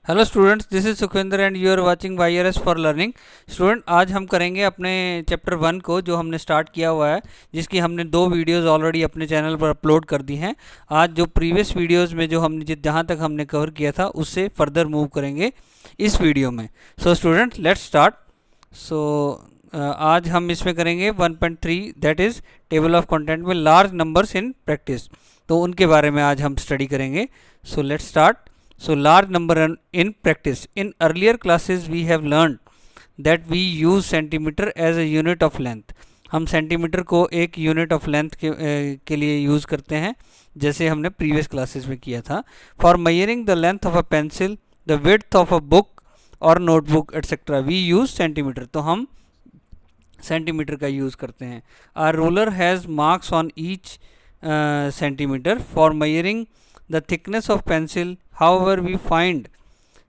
Hello students, this is Sukhwinder and you are watching YRS for learning. Student, आज हम करेंगे अपने चैप्टर 1 को, जो हमने स्टार्ट किया हुआ है, जिसकी हमने 2 वीडियोस ऑलरेडी अपने चैनल पर अपलोड कर दी हैं। आज जो प्रीवियस वीडियोस में जो हमने जहाँ तक हमने कवर किया था उससे फर्दर मूव करेंगे इस वीडियो में। So student, let's start. So आज हम इसमें करेंगे 1.3, that is table of content में लार्ज नंबर्स इन प्रैक्टिस। तो उनके बारे में आज हम स्टडी करेंगे। So let's start. So large number in practice. In earlier classes we have learned that we use centimeter as a unit of length. हम centimetre को एक यूनिट ऑफ लेंथ के लिए यूज़ करते हैं, जैसे हमने प्रीवियस क्लासेस में किया था। For measuring the length of a pencil, the width of a book और notebook etcetera we use centimetre. तो हम सेंटीमीटर का यूज़ करते हैं। Our ruler has marks on each centimetre for measuring the thickness of pencil. However, we find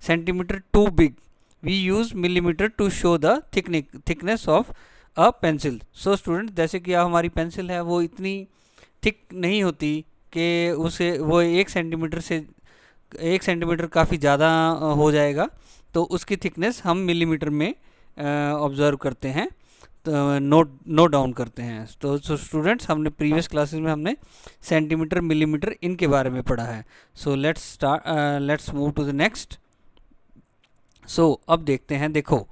centimeter too big. We use millimeter to show the thickness of a pencil. So student, जैसे कि हमारी pencil है वो इतनी thick नहीं होती कि उसे वो 1 सेंटीमीटर काफ़ी ज़्यादा हो जाएगा, तो उसकी थिकनेस हम मिलीमीटर में ऑब्ज़र्व करते हैं, नोट डाउन करते हैं। तो स्टूडेंट्स, हमने प्रीवियस क्लासेस में हमने सेंटीमीटर, मिलीमीटर इनके बारे में पढ़ा है। So let's move to the next. So अब देखते हैं, देखो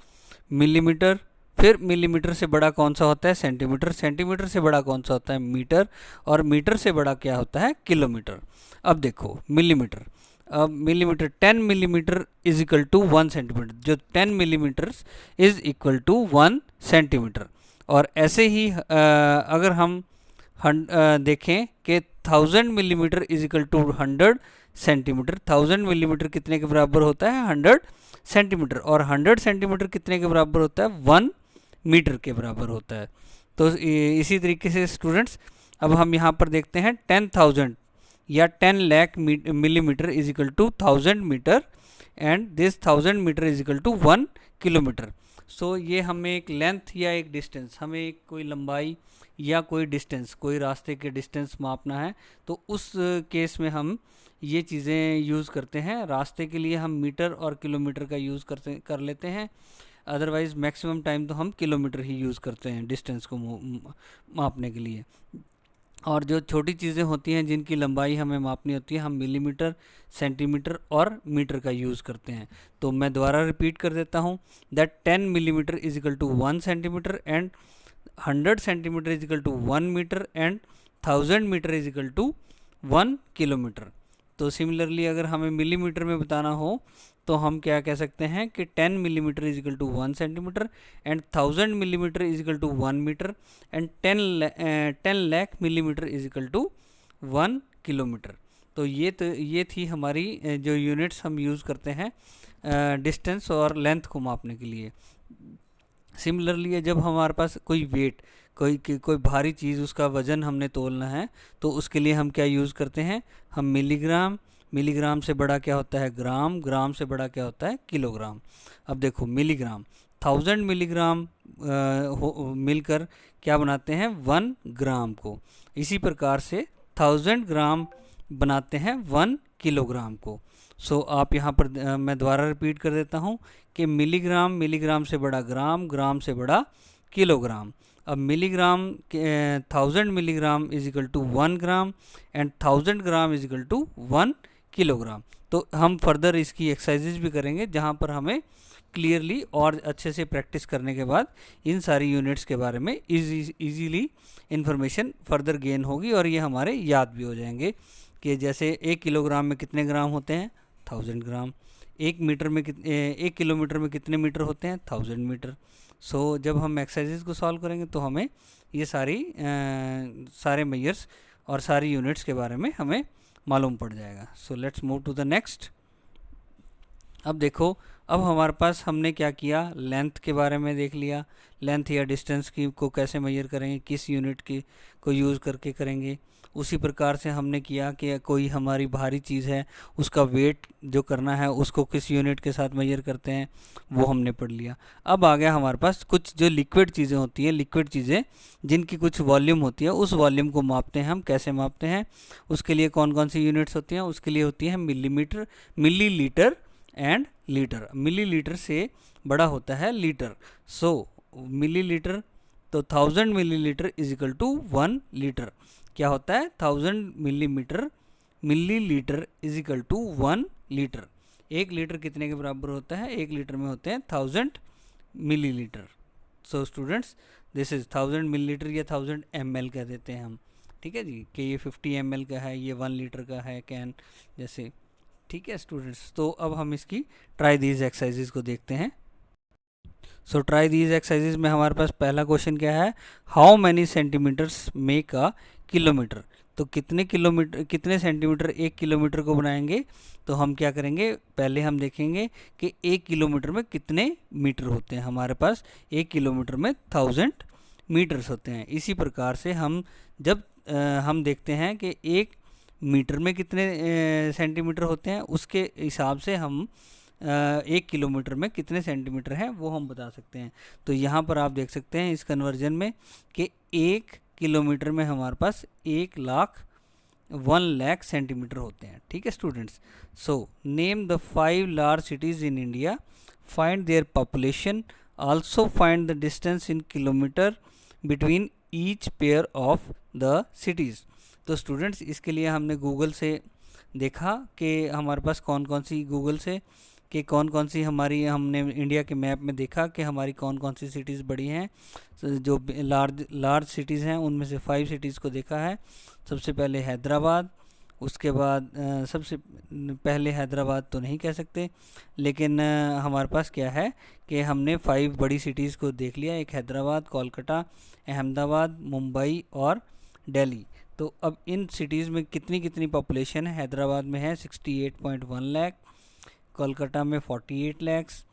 मिलीमीटर, फिर मिलीमीटर से बड़ा कौन सा होता है? सेंटीमीटर। सेंटीमीटर से बड़ा कौन सा होता है? मीटर। और मीटर से बड़ा क्या होता है? किलोमीटर। अब देखो मिलीमीटर, अब millimetre 10 millimetre is equal to 1 centimetre, जो 10 millimetre is equal to 1 centimetre. और ऐसे ही अगर हम देखें कि 1000 millimetre is equal to 100 centimetre. 1000 millimetre कितने के बराबर होता है? 100 सेंटीमीटर। और 100 सेंटीमीटर कितने के बराबर होता है? 1 मीटर के बराबर होता है। तो इसी तरीके से स्टूडेंट्स, अब हम यहाँ पर देखते हैं 10,000 या 10 lakh millimetre is equal to 1000 metre, and this 1000 metre is equal to 1 kilometre. So ये हमें एक लेंथ या एक डिस्टेंस, हमें एक कोई लंबाई या कोई डिस्टेंस, कोई रास्ते के डिस्टेंस मापना है, तो उस केस में हम ये चीज़ें यूज़ करते हैं। रास्ते के लिए हम मीटर और किलोमीटर का यूज़ कर लेते हैं, अदरवाइज़ मैक्सिमम टाइम तो हम किलोमीटर ही यूज़ करते हैं डिस्टेंस को मापने के लिए। और जो छोटी चीज़ें होती हैं जिनकी लंबाई हमें मापनी होती है, हम मिलीमीटर, सेंटीमीटर और मीटर का यूज़ करते हैं। तो मैं दोबारा रिपीट कर देता हूँ, that 10 millimetre is equal to 1 centimetre, and 100 centimetre is equal to 1 metre, and 1000 metre is equal to 1 kilometre. तो सिमिलरली अगर हमें मिलीमीटर में बताना हो तो हम क्या कह सकते हैं कि 10 millimetre is equal to 1 centimetre, and 1000 millimetre is equal to 1 metre, and 10 lakh millimetre is equal to 1 kilometre. तो ये थी हमारी जो यूनिट्स हम यूज़ करते हैं डिस्टेंस और लेंथ को मापने के लिए। सिमिलरली जब हमारे पास कोई वेट, कोई भारी चीज़, उसका वज़न हमने तोलना है, तो उसके लिए हम क्या यूज़ करते हैं? हम मिलीग्राम। मिलीग्राम से बड़ा क्या होता है? ग्राम। ग्राम से बड़ा क्या होता है? किलोग्राम। अब देखो मिलीग्राम, 1000 मिलीग्राम मिलकर क्या बनाते हैं? 1 ग्राम को। इसी प्रकार से 1000 ग्राम बनाते हैं 1 किलोग्राम को। सो आप यहाँ पर मैं दोबारा रिपीट कर देता हूँ कि मिलीग्राम, मिलीग्राम से बड़ा ग्राम, ग्राम से बड़ा किलोग्राम। अब milligram, 1000 milligram is equal to 1 gram, and 1000 gram is equal to 1 kilogram. तो हम फर्दर इसकी एक्सरसाइजेज भी करेंगे, जहाँ पर हमें क्लियरली और अच्छे से प्रैक्टिस करने के बाद इन सारी यूनिट्स के बारे में इजीली इन्फॉर्मेशन फर्दर गेन होगी, और ये हमारे याद भी हो जाएंगे कि जैसे 1 किलोग्राम में कितने ग्राम होते हैं? 1000 ग्राम। 1 किलोमीटर में कितने मीटर होते हैं? 1000 मीटर। सो जब हम एक्सरसाइजेज को सॉल्व करेंगे तो हमें ये सारे मेजर्स और सारी यूनिट्स के बारे में हमें मालूम पड़ जाएगा। So let's move to the next. अब देखो, अब हमारे पास हमने क्या किया? लेंथ के बारे में देख लिया, लेंथ या डिस्टेंस की को कैसे मेजर करेंगे, किस यूनिट की को यूज़ करके करेंगे। उसी प्रकार से हमने किया कि कोई हमारी भारी चीज़ है, उसका वेट जो करना है उसको किस यूनिट के साथ मेजर करते हैं, वो हमने पढ़ लिया। अब आ गया हमारे पास कुछ जो लिक्विड चीज़ें होती हैं, लिक्विड चीज़ें जिनकी कुछ वॉल्यूम होती है, उस वॉल्यूम को मापते हैं हम। कैसे मापते हैं? उसके लिए कौन कौन सी यूनिट्स होती हैं? उसके लिए होती हैं millimetre, millilitre and litre. Millilitre से बड़ा होता है लीटर। सो मिलीलीटर, तो 1000 millilitre is equal to 1 litre. क्या होता है? 1000 millilitre is equal to 1 litre. 1 litre कितने के बराबर होता है? 1 लीटर में होते हैं 1000 millilitre. So students, this is 1000 millilitre या 1000 ml कह देते हैं हम, ठीक है जी, कि ये 50 ml का है, ये 1 लीटर का है कैन जैसे, ठीक है स्टूडेंट्स। तो अब हम इसकी ट्राई दीज एक्सरसाइजेज को देखते हैं। सो ट्राई दीज एक्सरसाइजेज में हमारे पास पहला क्वेश्चन क्या है? How many centimetres make a kilometre. तो कितने किलोमीटर, कितने सेंटीमीटर 1 किलोमीटर को बनाएंगे? तो हम क्या करेंगे, पहले हम देखेंगे कि 1 किलोमीटर में कितने मीटर होते हैं। हमारे पास 1 किलोमीटर में 1000 मीटर्स होते हैं। इसी प्रकार से हम जब हम देखते हैं कि 1 मीटर में कितने सेंटीमीटर होते हैं, उसके हिसाब से हम 1 किलोमीटर में कितने सेंटीमीटर हैं वो हम बता सकते हैं। तो यहाँ पर आप देख सकते हैं इस कन्वर्जन में कि 1 किलोमीटर में हमारे पास 1 लाख सेंटीमीटर होते हैं, ठीक है students. So name the 5 large cities in India, find their population, also find the distance in kilometre between each pair of the cities. तो स्टूडेंट्स, इसके लिए हमने गूगल से देखा कि हमारे पास कौन कौन सी, गूगल से कि कौन कौन सी हमारी, हमने इंडिया के मैप में देखा कि हमारी कौन कौन सी सिटीज़ बड़ी हैं। जो लार्ज सिटीज़ हैं उनमें से 5 सिटीज़ को देखा है। सबसे पहले हैदराबाद, उसके बाद सबसे पहले हैदराबाद तो नहीं कह सकते, लेकिन हमारे पास क्या है कि हमने 5 बड़ी सिटीज़ को देख लिया। एक हैदराबाद, कोलकाता, अहमदाबाद, मुंबई और दिल्ली। तो अब इन सिटीज़ में कितनी कितनी पॉपुलेशन है? हैदराबाद में है 68.1 लाख, कोलकाता में 48 लैक्स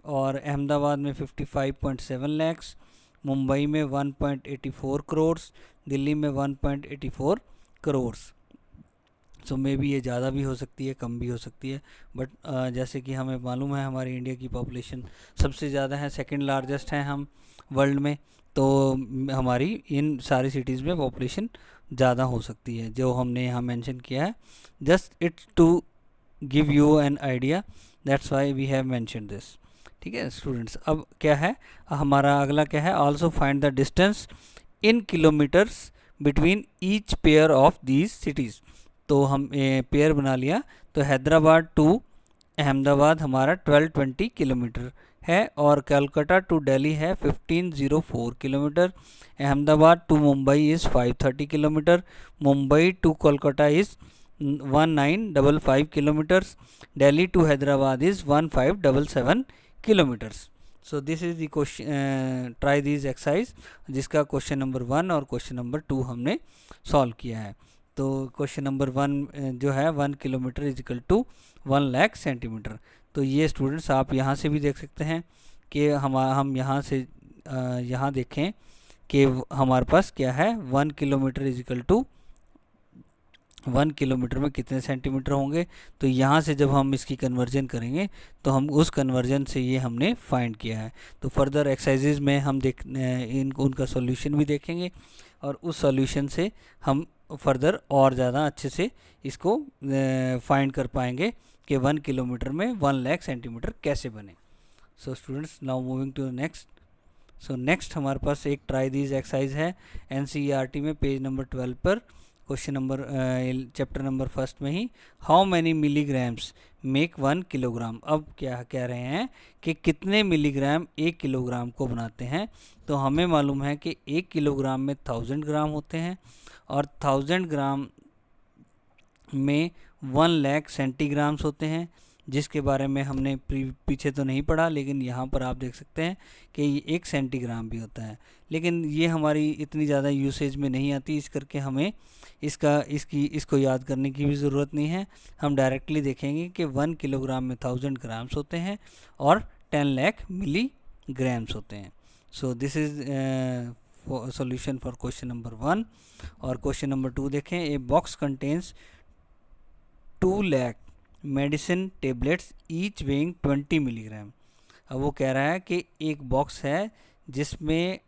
और अहमदाबाद में 55.7 लैक्स, मुंबई में 1.84 करोड़, दिल्ली में 1.84 करोड़। सो मे बी ये ज़्यादा भी हो सकती है, कम भी हो सकती है, बट जैसे कि हमें मालूम है हमारी इंडिया की पॉपुलेशन सबसे ज़्यादा है, सेकंड लार्जेस्ट हैं हम वर्ल्ड में, तो हमारी इन सारी सिटीज़ में पॉपुलेशन ज़्यादा हो सकती है जो हमने यहाँ मेंशन किया है। Just it's to give you an idea, that's why we have mention this, ठीक है स्टूडेंट्स। अब क्या है हमारा अगला, क्या है? Also find the distance in kilometres between each pair of these cities. तो हम पेयर बना लिया। तो हैदराबाद टू अहमदाबाद हमारा 1220 किलोमीटर है और कोलकाता टू दिल्ली है 1504 kilometre. Ahmedabad to Mumbai is 530 kilometre. Mumbai to Kolkata is 1955 kilometres. Delhi to Hyderabad is 1577 kilometres. So this is the question, try this exercise, जिसका क्वेश्चन नंबर 1 और क्वेश्चन नंबर 2 हमने सॉल्व किया है। तो क्वेश्चन नंबर 1 जो है 1 kilometre is equal to 1 lakh centimetre. तो ये स्टूडेंट्स आप यहाँ से भी देख सकते हैं कि हम यहाँ से यहाँ देखें कि हमारे पास क्या है, 1 kilometre is equal to 1 kilometre में कितने सेंटीमीटर होंगे। तो यहाँ से जब हम इसकी कन्वर्जन करेंगे तो हम उस कन्वर्जन से ये हमने फाइंड किया है। तो फर्दर एक्सरसाइजेज में हम उनका सॉल्यूशन भी देखेंगे और उस सॉल्यूशन से हम फर्दर और ज़्यादा अच्छे से इसको फाइंड कर पाएंगे कि 1 किलोमीटर में 1 लाख सेंटीमीटर कैसे बने। So students, now moving to next. So next हमारे पास एक ट्राई दीज एक्सरसाइज है NCERT में पेज नंबर 12 पर, क्वेश्चन नंबर चैप्टर नंबर 1 में ही, how many milligrams make 1 kilogram. अब क्या कह रहे हैं कि कितने मिलीग्राम 1 किलोग्राम को बनाते हैं। तो हमें मालूम है कि 1 किलोग्राम में 1000 ग्राम होते हैं और 1000 ग्राम में 1 लाख सेंटीग्राम्स होते हैं, जिसके बारे में हमने पीछे तो नहीं पढ़ा, लेकिन यहाँ पर आप देख सकते हैं कि ये 1 सेंटीग्राम भी होता है, लेकिन ये हमारी इतनी ज़्यादा यूसेज में नहीं आती, इस करके हमें इसको याद करने की भी ज़रूरत नहीं है। हम डायरेक्टली देखेंगे कि 1 किलोग्राम में 1000 ग्राम्स होते हैं और 10 लाख मिलीग्राम्स होते हैं। सो this is solution for question number 1। और क्वेश्चन नंबर 2 देखें। A box contains 2 lakh medicine tablets each weighing 20 milligram. अब वो कह रहा है कि एक बॉक्स है जिसमें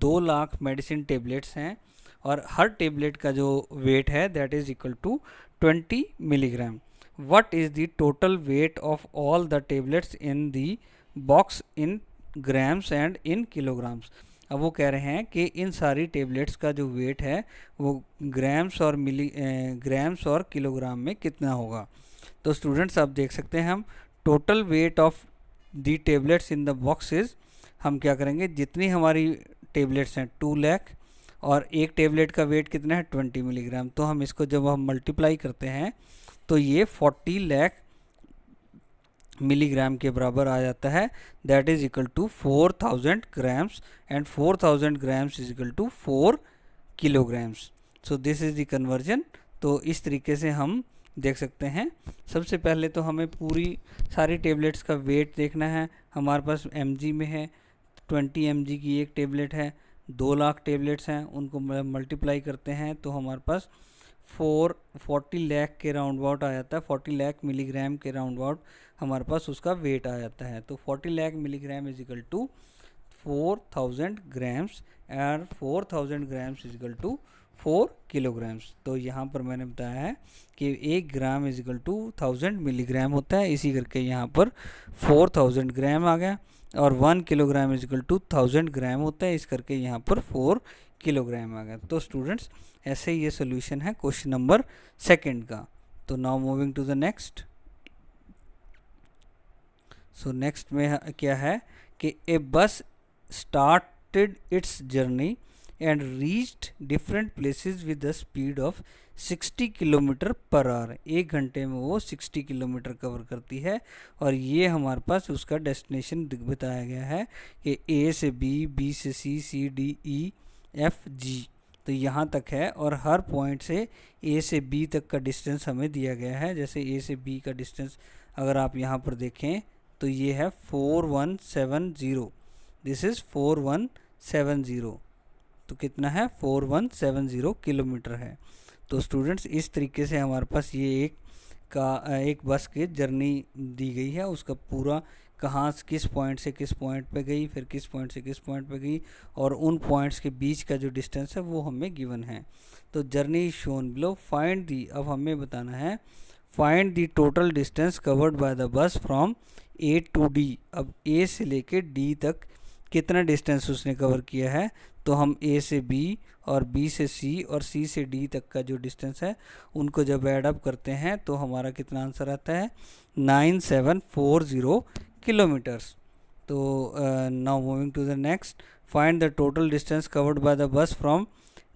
2 लाख मेडिसिन टेबलेट्स हैं और हर टेबलेट का जो वेट है that is equal to 20 milligram. what is the total weight of all the tablets in the box in grams and in kilograms। अब वो कह रहे हैं कि इन सारी टेबलेट्स का जो वेट है वो ग्राम्स और किलोग्राम में कितना होगा। तो स्टूडेंट्स आप देख सकते हैं हम total weight of the tablets in the box is, हम क्या करेंगे जितनी हमारी टेबलेट्स हैं 2 लाख और एक टेबलेट का वेट कितना है 20 मिलीग्राम, तो हम इसको जब हम मल्टीप्लाई करते हैं तो ये 40 लाख मिलीग्राम के बराबर आ जाता है। That is equal to 4000 grams and 4000 grams is equal to 4 kilograms. So this is the conversion. तो इस तरीके से हम देख सकते हैं। सबसे पहले तो हमें पूरी सारी टेबलेट्स का वेट देखना है। हमारे पास mg में है, 20 mg की एक टेबलेट है, 2 लाख टेबलेट्स हैं, उनको मल्टीप्लाई करते हैं तो हमारे पास 40 लाख के राउंड अबाउट आ जाता है, 40 लाख मिलीग्राम के राउंड अबाउट हमारे पास उसका वेट आ जाता है। तो 40 lakh milligram is equal to 4000 grams और 4000 grams is equal to 4 kilograms. तो यहाँ पर मैंने बताया है कि 1 gram is equal to 1000 milligram होता है, इसी करके यहाँ पर 4000 ग्राम आ गया, और 1 किलोग्राम इज इक्वल टू 1000 ग्राम होता है, इस करके यहाँ पर 4 किलोग्राम आ गया। तो स्टूडेंट्स ऐसे ये सोल्यूशन है क्वेश्चन नंबर 2 का। तो now moving to the next. So next में क्या है कि a bus started its journey and reached different places with the speed of 60 kilometre per hour. 1 घंटे में वो 60 किलोमीटर कवर करती है, और ये हमारे पास उसका डेस्टिनेशन बताया गया है कि ए से बी, बी से सी, C D E F G, तो यहाँ तक है, और हर पॉइंट से ए से बी तक का डिस्टेंस हमें दिया गया है। जैसे ए से बी का डिस्टेंस अगर आप यहाँ पर देखें तो ये है 4170, दिस इज़ 4170, तो कितना है 4170 किलोमीटर है। तो स्टूडेंट्स इस तरीके से हमारे पास ये एक बस की जर्नी दी गई है, उसका पूरा कहाँ किस पॉइंट से किस पॉइंट पे गई, फिर किस पॉइंट से किस पॉइंट पे गई, और उन पॉइंट्स के बीच का जो डिस्टेंस है वो हमें गिवन है। तो journey shown below, find the, अब हमें बताना है find the total distance covered by the bus from A to D. अब ए से लेके डी तक कितना डिस्टेंस उसने कवर किया है, तो हम ए से बी और बी से सी और सी से डी तक का जो डिस्टेंस है उनको जब ऐड अप करते हैं तो हमारा कितना आंसर आता है 9740 किलोमीटर्स। तो now moving to the next, find the total distance covered by the bus from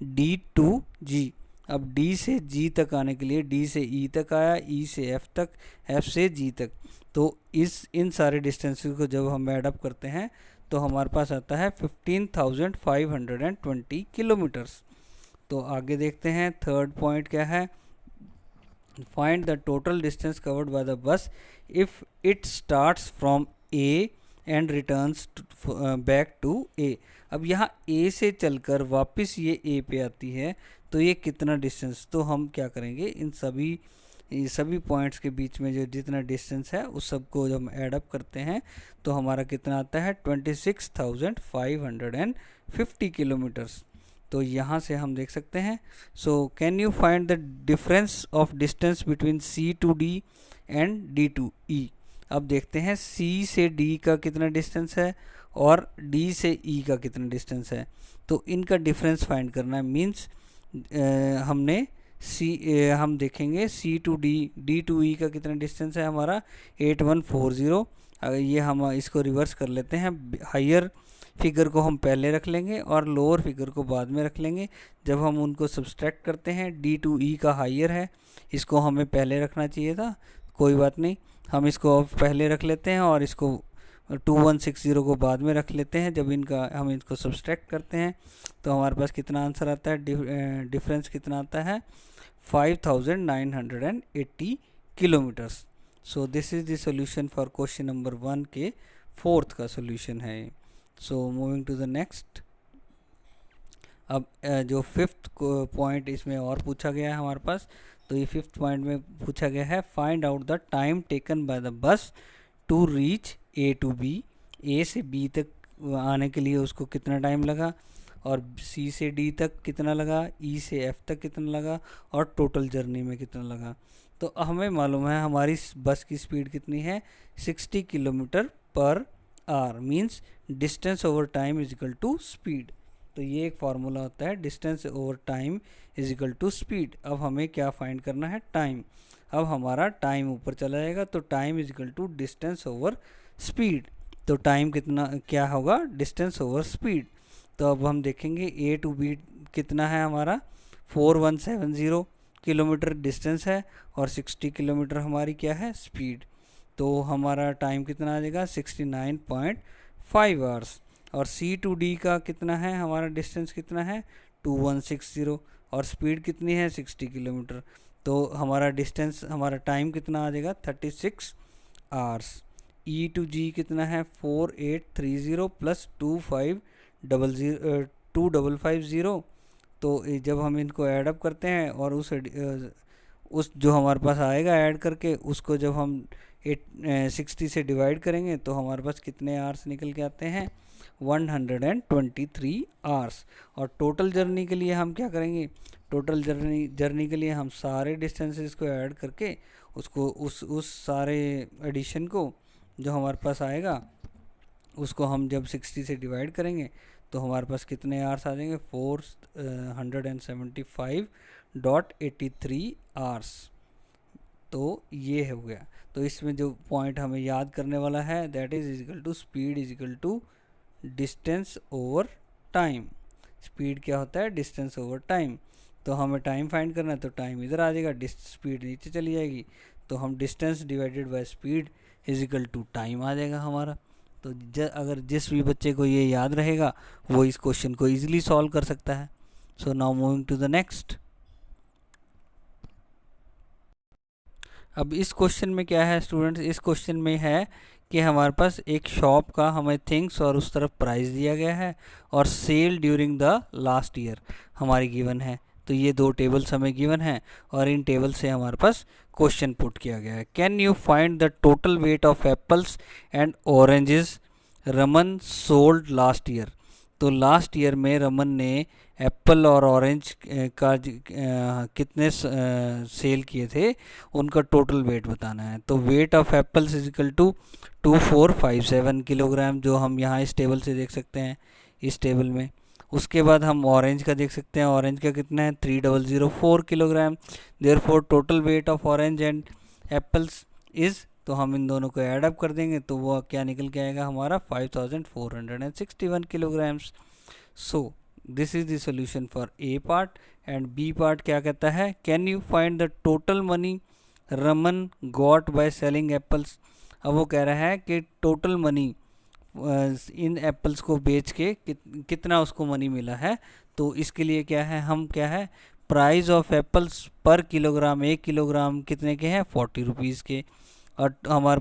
D to G. अब डी से जी तक आने के लिए डी से ई तक आया, ई से एफ तक, एफ से जी तक, तो इन सारे डिस्टेंसेस को जब हम ऐड अप करते हैं तो हमारे पास आता है 15,520 किलोमीटर्स। तो आगे देखते हैं थर्ड पॉइंट क्या है, find the total distance covered by the bus if it starts from A and returns back to A. अब यहाँ ए से चलकर वापस ये ए पे आती है तो ये कितना डिस्टेंस, तो हम क्या करेंगे इन सभी पॉइंट्स के बीच में जो जितना डिस्टेंस है उस सबको जब हम ऐड अप करते हैं तो हमारा कितना आता है 26,550 किलोमीटर्स। तो यहाँ से हम देख सकते हैं, so can you find the difference of distance between C to D and D to E. अब देखते हैं सी से डी का कितना डिस्टेंस है और डी से ई का कितना डिस्टेंस है, तो इनका डिफरेंस फाइंड करना है। मीन्स हमने हम देखेंगे सी टू डी, डी टू ई का कितना डिस्टेंस है हमारा 8140। ये हम इसको रिवर्स कर लेते हैं, हायर फिगर को हम पहले रख लेंगे और लोअर फिगर को बाद में रख लेंगे। जब हम उनको सब्सट्रैक्ट करते हैं डी टू ई का हायर है, इसको हमें पहले रखना चाहिए था, कोई बात नहीं, हम इसको पहले रख लेते हैं और इसको 2160 को बाद में रख लेते हैं। जब हम इनको सब्सट्रैक्ट करते हैं तो हमारे पास कितना आंसर आता है, डिफरेंस कितना आता है 5,980 kilometres. So this is the solution for question number 1 के 4th का सॉल्यूशन है। So moving to the next. अब जो 5th पॉइंट इसमें और पूछा गया है हमारे पास, तो ये 5th पॉइंट में पूछा गया है find out the time taken by the bus to reach A to B. A से बी तक आने के लिए उसको कितना टाइम लगा, और सी से डी तक कितना लगा, ई से एफ तक कितना लगा, और टोटल जर्नी में कितना लगा। तो हमें मालूम है हमारी बस की स्पीड कितनी है, 60 kilometre per hour, means distance over time is equal to speed. तो ये एक फार्मूला होता है, distance over time is equal to speed. अब हमें क्या फाइंड करना है, टाइम। अब हमारा टाइम ऊपर चला जाएगा, तो time is equal to distance over speed. तो टाइम कितना क्या होगा, डिस्टेंस ओवर स्पीड। तो अब हम देखेंगे ए टू बी कितना है हमारा, 4170 किलोमीटर डिस्टेंस है और 60 किलोमीटर हमारी क्या है, स्पीड। तो हमारा टाइम कितना आ जाएगा, 69.5 आवर्स। और सी टू डी का कितना है, हमारा डिस्टेंस कितना है, 2160 और स्पीड कितनी है, 60 किलोमीटर। तो हमारा डिस्टेंस, हमारा टाइम कितना आ जाएगा, 36 आवर्स। ई टू जी कितना है, 4830 प्लस 2550। तो जब हम इनको ऐडअप करते हैं और उस जो हमारे पास आएगा ऐड करके, उसको जब हम 60 से डिवाइड करेंगे तो हमारे पास कितने आवर्स निकल के आते हैं, 123 आवर्स। और टोटल जर्नी के लिए हम क्या करेंगे, टोटल जर्नी के लिए हम सारे डिस्टेंसेस को ऐड करके उसको उस सारे एडिशन को जो हमारे पास आएगा उसको हम जब 60 से डिवाइड करेंगे तो हमारे पास कितने आवर्स आ जाएंगे, 475.83 आवर्स। तो ये हो गया। तो इसमें जो पॉइंट हमें याद करने वाला है, that is equal to speed is equal to distance over time. Speed क्या होता है, डिस्टेंस ओवर टाइम। तो हमें टाइम फाइंड करना है, तो टाइम इधर आ जाएगा, स्पीड नीचे चली जाएगी, तो हम distance divided by speed is equal to time आ जाएगा हमारा। तो अगर जिस भी बच्चे को ये याद रहेगा वो इस क्वेश्चन को इजीली सॉल्व कर सकता है। So now moving to the next. अब इस क्वेश्चन में क्या है स्टूडेंट्स, इस क्वेश्चन में है कि हमारे पास एक शॉप का हमें थिंग्स और उस तरफ प्राइस दिया गया है और sale during the last year हमारी गिवन है। तो ये दो टेबल्स हमें गिवन है और इन टेबल से हमारे पास क्वेश्चन पुट किया गया है। Can you find the total weight of apples and oranges Raman sold last year. तो लास्ट ईयर में रमन ने एप्पल और ऑरेंज का कितने सेल किए थे, उनका टोटल वेट बताना है। तो weight of apples is equal to 2457 kilogram, जो हम यहाँ इस टेबल से देख सकते हैं, इस टेबल में। उसके बाद हम ऑरेंज का देख सकते हैं, ऑरेंज का कितना है, 3004 kilogram. Therefore total weight of orange and apples is, तो हम इन दोनों को ऐड अप कर देंगे तो वो क्या निकल के आएगा हमारा, 5461 kilograms. So this is the solution for A part. And B part क्या कहता है, can you find the total money Raman got by selling apples. अब वो कह रहा है कि टोटल मनी इन एप्पल्स को बेच के कितना उसको मनी मिला है। तो इसके लिए क्या है, हम क्या है, प्राइस ऑफ एप्पल्स पर किलोग्राम, 1 किलोग्राम कितने के हैं, 40 रुपीज़ के। और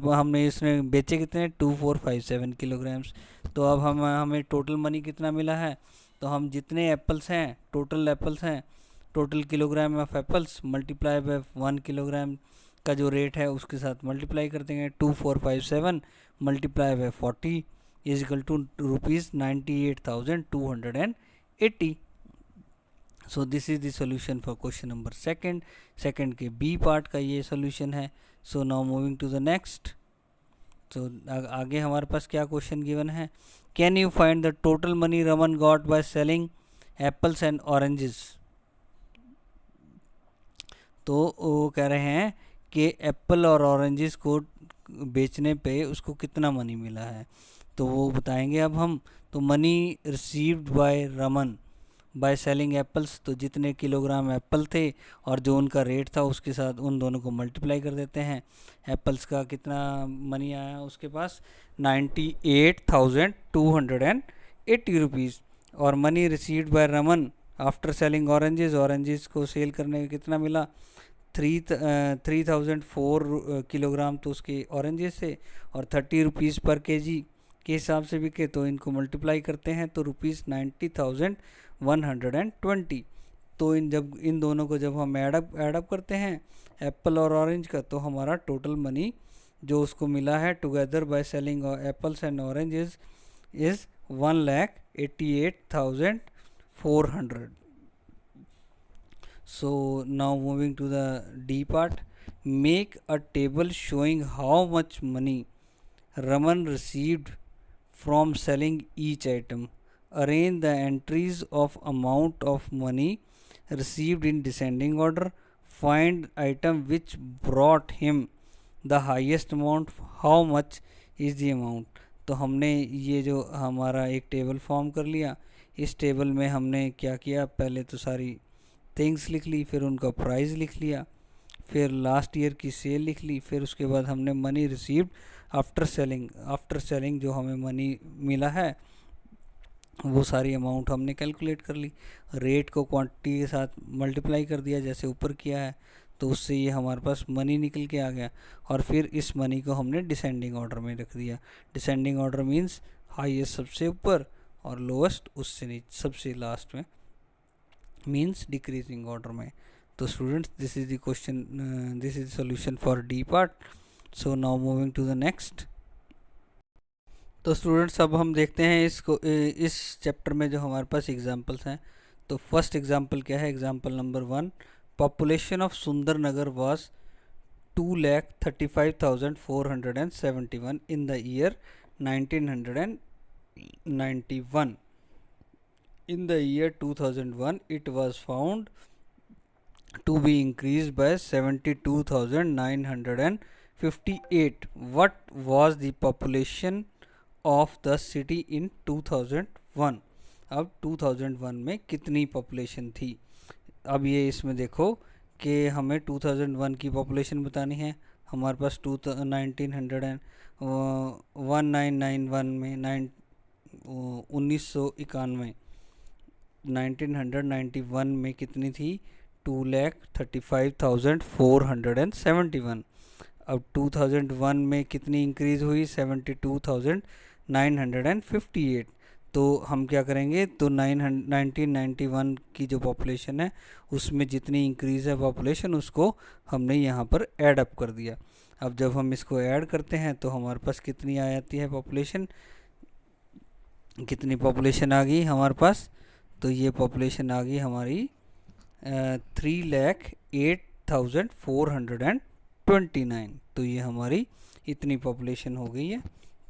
हमने इसमें बेचे कितने, 2457 किलोग्राम्स। तो अब हमें टोटल मनी कितना मिला है, तो हम जितने एप्पल्स हैं, टोटल एप्पल्स हैं, total kilogram of apples multiply by 1 kilogram का जो रेट है उसके साथ मल्टीप्लाई कर देंगे। 2457 multiply by 40 is equal to ₹98,280। So this is the solution for question number second के बी पार्ट का ये सॉल्यूशन है। So now moving to the next. तो आगे हमारे पास क्या क्वेश्चन गिवन है, can you find the total money Raman got by selling apples and oranges. तो वो कह रहे हैं कि एप्पल और ऑरेंजेस को बेचने पे उसको कितना मनी मिला है, तो वो बताएंगे अब हम। तो money received by Raman bye selling apples, तो जितने किलोग्राम एप्पल थे और जो उनका रेट था उसके साथ उन दोनों को मल्टीप्लाई कर देते हैं। एप्पल्स का कितना मनी आया उसके पास, 98,280 रुपीज़। और money received by Raman after selling oranges, oranges को सेल करने में कितना मिला, 3004 किलोग्राम तो उसके ऑरेंजेस से, और 30 रुपीज़ पर केजी के हिसाब से बिके, तो इनको मल्टीप्लाई करते हैं तो ₹90,120। तो इन दोनों को जब हम ऐडअप करते हैं एप्पल और ऑरेंज का, तो हमारा टोटल मनी जो उसको मिला है together by selling apples and oranges is 1,88,400। So now moving to the D part, make a table showing how much money Raman received from selling each item. Arrange the entries of amount of money received in descending order. Find item which brought him the highest amount. How much is the amount? तो हमने ये जो हमारा एक table form कर लिया. इस table में हमने क्या किया, पहले तो सारी थिंग्स लिख ली, फिर उनका प्राइस लिख लिया, फिर लास्ट ईयर की सेल लिख ली, फिर उसके बाद हमने मनी रिसीव्ड आफ्टर सेलिंग जो हमें मनी मिला है वो सारी अमाउंट हमने कैलकुलेट कर ली, रेट को क्वांटिटी के साथ मल्टीप्लाई कर दिया जैसे ऊपर किया है, तो उससे ये हमारे पास मनी निकल के आ गया. और फिर इस मनी को हमने डिसेंडिंग ऑर्डर में रख दिया. डिसेंडिंग ऑर्डर मीन्स हाईएस्ट सबसे ऊपर और लोएस्ट उससे नीचे सबसे लास्ट में, मीन्स डिक्रीजिंग ऑर्डर में. तो students this is the question, this is solution for D part. So now moving to the next. तो स्टूडेंट्स अब हम देखते हैं इसको, इस चैप्टर में जो हमारे पास एग्जांपल्स हैं. तो फर्स्ट एग्जांपल क्या है, example number 1. Population of Sundar Nagar was 2,35,471 in the year 1991. In the year 2001, it was found to be increased by 72,958. What was the population of the city in 2001? अब 2001 में कितनी पॉपुलेशन थी. अब ये इसमें देखो कि हमें 2001 की पॉपुलेशन बतानी है. हमारे पास 1991 में 1991 1991 में कितनी थी, 2,35,471. अब 2001 में कितनी इंक्रीज़ हुई, 72,958. तो हम क्या करेंगे, तो 1991 की जो पॉपुलेशन है उसमें जितनी इंक्रीज़ है पॉपुलेशन उसको हमने यहाँ पर ऐड अप कर दिया. अब जब हम इसको ऐड करते हैं तो हमारे पास कितनी आ जाती है पॉपुलेशन, कितनी पॉपुलेशन आ गई हमारे पास, तो ये पॉपुलेशन आ गई हमारी 3,08,429. तो ये हमारी इतनी पॉपुलेशन हो गई है.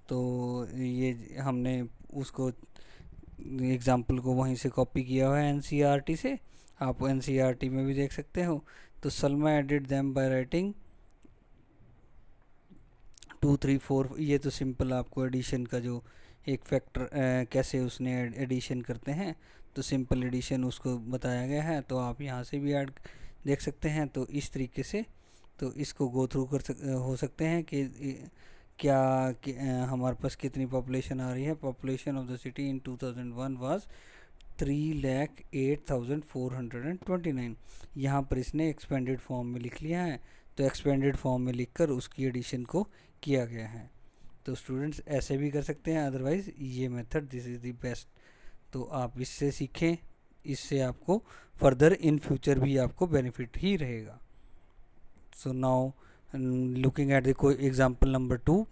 तो ये हमने उसको एग्ज़ाम्पल को वहीं से कॉपी किया हुआ है एनसीईआरटी से. आप एनसीईआरटी में भी देख सकते हो. तो Salma added them by writing 2 3 4. ये तो सिंपल आपको एडिशन का जो एक फैक्टर कैसे उसने एडिशन करते हैं, तो सिंपल एडिशन उसको बताया गया है. तो आप यहाँ से भी ऐड देख सकते हैं. तो इस तरीके से तो इसको गो थ्रू हो सकते हैं कि क्या हमारे पास कितनी पॉपुलेशन आ रही है. Population of the city in 2001 was 3,08,429. यहाँ पर इसने एक्सपेंडेड फॉर्म में लिख लिया है. तो एक्सपेंडेड फॉर्म में लिखकर उसकी एडिशन को किया गया है. तो स्टूडेंट्स ऐसे भी कर सकते हैं, अदरवाइज़ ये method this is the best. तो आप इससे सीखें, इससे आपको फर्दर इन फ्यूचर भी आपको बेनिफिट ही रहेगा. So now looking at the example number 2.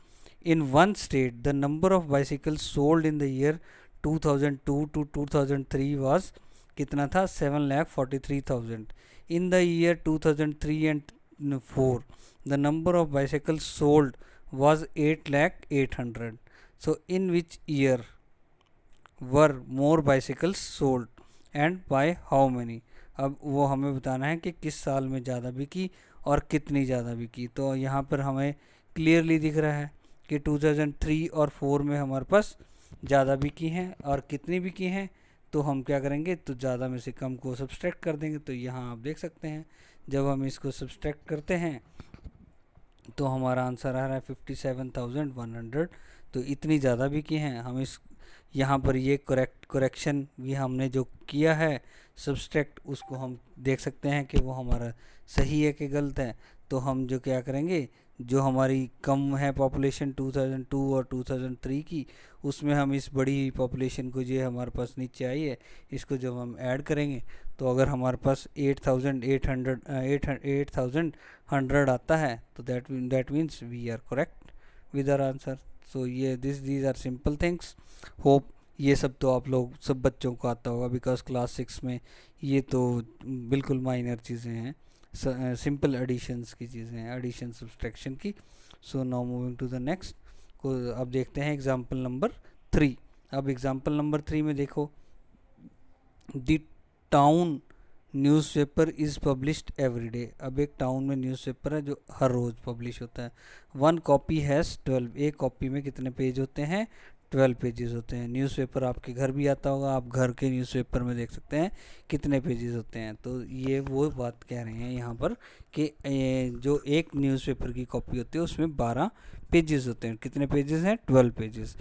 In one state the number of bicycles sold in the year 2002 to 2003 was कितना था, 7,43,000. इन the year 2003 and 4 the number of bicycles sold was 8,08,000. So in which year were more bicycles sold and by how many? अब वो हमें बताना है कि किस साल में ज़्यादा बिकी और कितनी ज़्यादा बिकी. तो यहाँ पर हमें क्लियरली दिख रहा है कि 2003 और 4 में हमारे पास ज़्यादा बिकी हैं और कितनी बिकी हैं. तो हम क्या करेंगे, तो ज़्यादा में से कम को सब्सट्रैक्ट कर देंगे. तो यहाँ आप देख सकते हैं जब हम इसको सब्सट्रैक्ट करते हैं तो हमारा आंसर आ रहा है 57,100. तो इतनी ज़्यादा भी की हैं. हम इस यहाँ पर ये करेक्शन भी हमने जो किया है सब्सट्रैक्ट, उसको हम देख सकते हैं कि वो हमारा सही है कि गलत है. तो हम जो क्या करेंगे, जो हमारी कम है पॉपुलेशन 2002 और 2003 की, उसमें हम इस बड़ी पॉपुलेशन को जो हमारे पास नीचे आई है इसको जब हम ऐड करेंगे तो अगर हमारे पास 8,100 आता है तो that means we are correct with our answer. So ये these are simple things. Hope ये सब तो आप लोग सब बच्चों को आता होगा, बिकॉज क्लास 6 में ये तो बिल्कुल माइनर चीज़ें हैं. सिंपल एडिशंस की चीज़ें हैं, एडिशन सब्सट्रैक्शन की। So now moving to the next को, अब देखते हैं एग्जाम्पल नंबर 3। अब एग्जाम्पल नंबर 3 में देखो, the town newspaper is published every day. अब एक टाउन में न्यूज़पेपर है जो हर रोज़ पब्लिश होता है। 1 कॉपी हैज़ 12, एक कॉपी में कितने पेज होते हैं? 12 पेजेस होते हैं। न्यूज़पेपर आपके घर भी आता होगा, आप घर के न्यूज़पेपर में देख सकते हैं कितने पेजेस होते हैं। तो ये वो बात कह रहे हैं यहाँ पर कि जो एक न्यूज़पेपर की कॉपी होती है उसमें 12 पेजेस होते हैं। कितने पेजेस हैं? 12 पेजेस।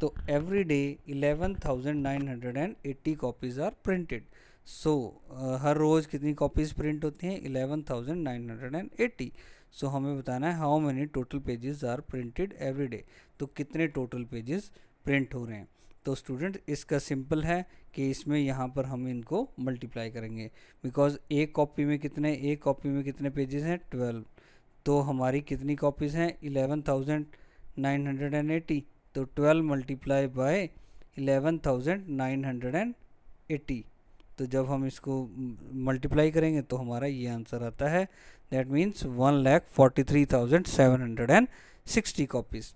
तो every day 11,980 copies are printed. So हर रोज़ कितनी कॉपीज़ प्रिंट होती हैं? 11,980। सो हमें बताना है how many total pages are printed every day. तो कितने टोटल पेजेस प्रिंट हो रहे हैं? तो स्टूडेंट इसका सिंपल है कि इसमें यहाँ पर हम इनको मल्टीप्लाई करेंगे, बिकॉज एक कॉपी में कितने पेजेस हैं? 12। तो हमारी कितनी कॉपीज़ हैं? 11,980। तो 12 मल्टीप्लाई बाय 11,980। तो जब हम इसको मल्टीप्लाई करेंगे तो हमारा ये आंसर आता है, दैट मीन्स 1,43,760 कॉपीज़।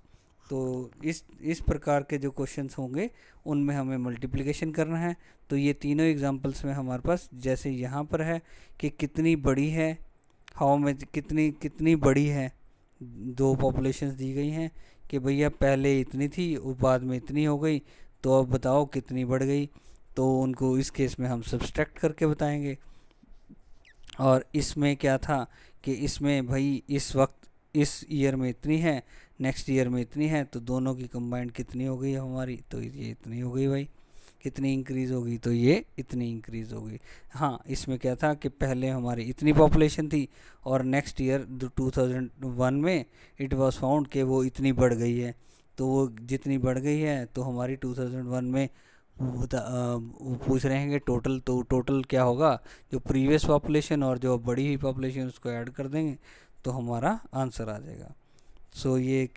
तो इस प्रकार के जो क्वेश्चंस होंगे उनमें हमें मल्टीप्लिकेशन करना है। तो ये तीनों एग्जांपल्स में हमारे पास, जैसे यहाँ पर है कि कितनी बड़ी है, हाउ में कितनी बड़ी है, दो पॉपुलेशंस दी गई हैं कि भैया पहले इतनी थी और बाद में इतनी हो गई, तो अब बताओ कितनी बढ़ गई। तो उनको इस केस में हम सब्सट्रैक्ट करके बताएंगे। और इसमें क्या था कि इसमें भाई इस वक्त इस ईयर में इतनी है, नेक्स्ट ईयर में इतनी है, तो दोनों की कंबाइंड कितनी हो गई हमारी? तो ये इतनी हो गई भाई। कितनी इंक्रीज़ होगी? तो ये इतनी इंक्रीज़ होगी। हाँ, इसमें क्या था कि पहले हमारी इतनी पॉपुलेशन थी और नेक्स्ट ईयर 2001 में इट वाज फाउंड कि वो इतनी बढ़ गई है। तो वो जितनी बढ़ गई है तो हमारी 2001 में वो पूछ रहे हैं कि टोटल, तो टोटल क्या होगा? जो प्रीवियस पॉपुलेशन और जो बड़ी हुई पॉपुलेशन उसको ऐड कर देंगे तो हमारा आंसर आ जाएगा। सो ये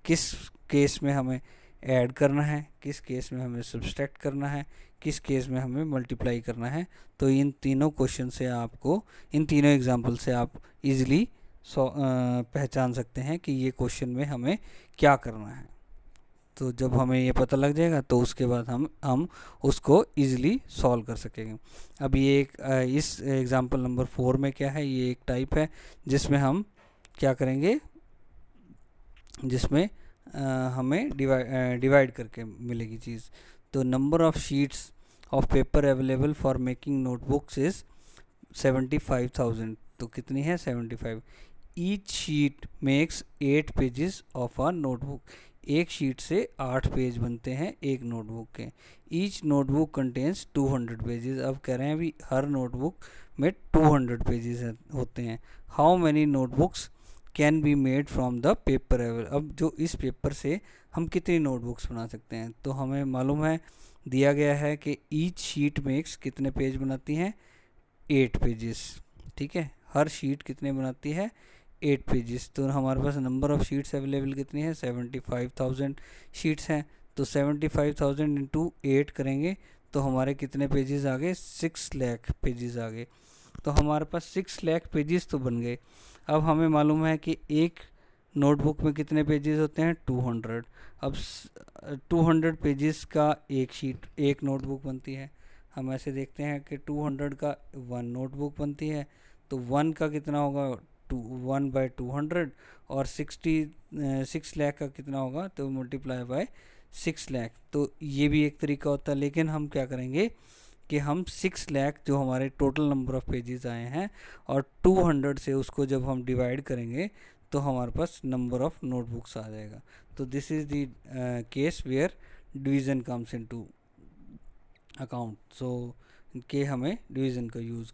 किस केस में हमें ऐड करना है, किस केस में हमें सब्सट्रैक्ट करना है, किस केस में हमें मल्टीप्लाई करना है, तो इन तीनों क्वेश्चन से आपको, इन तीनों एग्जांपल से आप इजीली पहचान सकते हैं कि ये क्वेश्चन में हमें क्या करना है। तो जब हमें ये पता लग जाएगा तो उसके बाद हम उसको इजीली सॉल्व कर सकेंगे। अब ये एक इस एग्जांपल नंबर 4 में क्या है, ये एक टाइप है जिसमें हम क्या करेंगे, जिसमें हमें डिवाइड करके मिलेगी चीज़। तो number of sheets of paper available for making notebooks is 75,000। तो कितनी है? 75। Each sheet makes 8 pages of a notebook. एक शीट से 8 पेज बनते हैं एक नोटबुक के। Each notebook contains 200 pages. अब कह रहे हैं अभी हर नोटबुक में 200 पेजेस होते हैं। How many notebooks can be made from the paper available. अब जो इस पेपर से हम कितनी नोटबुक्स बना सकते हैं, तो हमें मालूम है, दिया गया है कि ईच शीट मेक्स कितने पेज बनाती हैं? 8 पेजेस। ठीक है, हर शीट कितने बनाती है? 8 पेजेस। तो हमारे पास नंबर ऑफ़ शीट्स अवेलेबल कितनी है? 75,000 शीट्स हैं। तो 75,000 इंटू 8 करेंगे तो हमारे कितने पेजेस आ गए? 6 लाख पेजेस आ गए। तो हमारे पास 6 लाख पेजेस तो बन गए। अब हमें मालूम है कि एक नोटबुक में कितने पेजेस होते हैं? 200। अब 200 पेजेस का एक शीट, एक नोटबुक बनती है। हम ऐसे देखते हैं कि 200 का 1 नोटबुक बनती है। तो 1 का कितना होगा? 1/200। और 6 लाख का कितना होगा? तो मल्टीप्लाई बाय 6 लाख। तो ये भी एक तरीका होता है, लेकिन हम क्या करेंगे कि हम 6 लाख जो हमारे टोटल नंबर ऑफ़ पेजेस आए हैं और 200 से उसको जब हम डिवाइड करेंगे तो हमारे पास नंबर ऑफ़ नोटबुक्स आ जाएगा। तो this is the case where division comes into account. So के हमें डिवीज़न का यूज़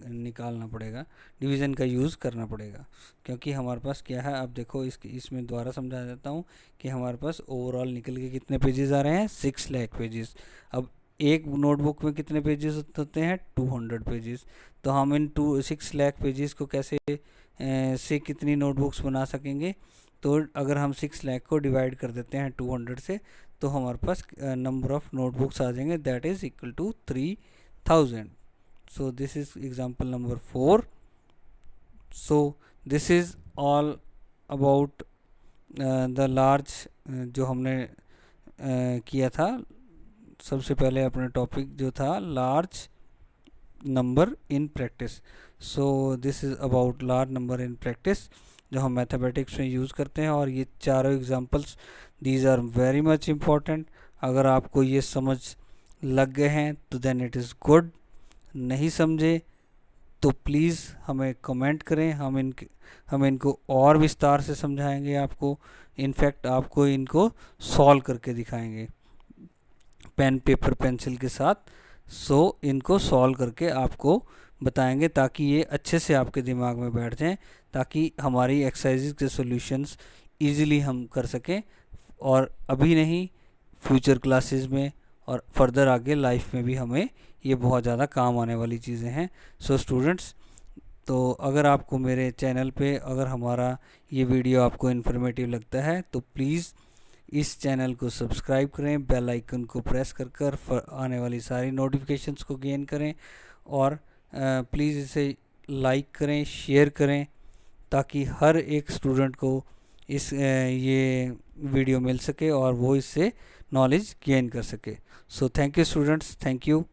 निकालना पड़ेगा, डिवीज़न का यूज़ करना पड़ेगा, क्योंकि हमारे पास क्या है। अब देखो इसमें दोबारा समझा देता हूँ कि हमारे पास ओवरऑल निकल के कितने पेजेस आ रहे हैं? 6 लाख पेजेस। अब एक नोटबुक में कितने पेजेस होते हैं? 200 पेजेस। तो हम इन 6 लाख पेजेस को कैसे से कितनी नोटबुक्स बना सकेंगे? तो अगर हम 6 लाख को डिवाइड कर देते हैं 200 से, तो हमारे पास नंबर ऑफ़ नोटबुक्स आ जाएंगे, that is equal to 3000। So this is example number 4। So this is all about the large, जो हमने किया था। सबसे पहले अपना टॉपिक जो था large number in practice. So this is about large number in practice, जो हम मैथमेटिक्स में यूज़ करते हैं। और ये चारों examples, these are very much important. अगर आपको ये समझ लग गए हैं तो देन इट इज़ गुड। नहीं समझे तो प्लीज़ हमें कमेंट करें, हम इनको और विस्तार से समझाएंगे आपको। इनफैक्ट आपको इनको सॉल्व करके दिखाएंगे पेन पेपर पेंसिल के साथ। सो इनको सॉल्व करके आपको बताएंगे ताकि ये अच्छे से आपके दिमाग में बैठ जाएं, ताकि हमारी एक्सरसाइज के सॉल्यूशंस इजीली हम कर सकें। और अभी नहीं, फ्यूचर क्लासेस में और फर्दर आगे लाइफ में भी हमें ये बहुत ज़्यादा काम आने वाली चीज़ें हैं। सो स्टूडेंट्स, तो अगर आपको मेरे चैनल पे अगर हमारा ये वीडियो आपको इन्फॉर्मेटिव लगता है तो प्लीज़ इस चैनल को सब्सक्राइब करें, बेल आइकन को प्रेस कर आने वाली सारी नोटिफिकेशंस को गेन करें। और प्लीज़ इसे लाइक करें, शेयर करें, ताकि हर एक स्टूडेंट को ये वीडियो मिल सके और वो इससे नॉलेज गेन कर सके। So thank you students, thank you.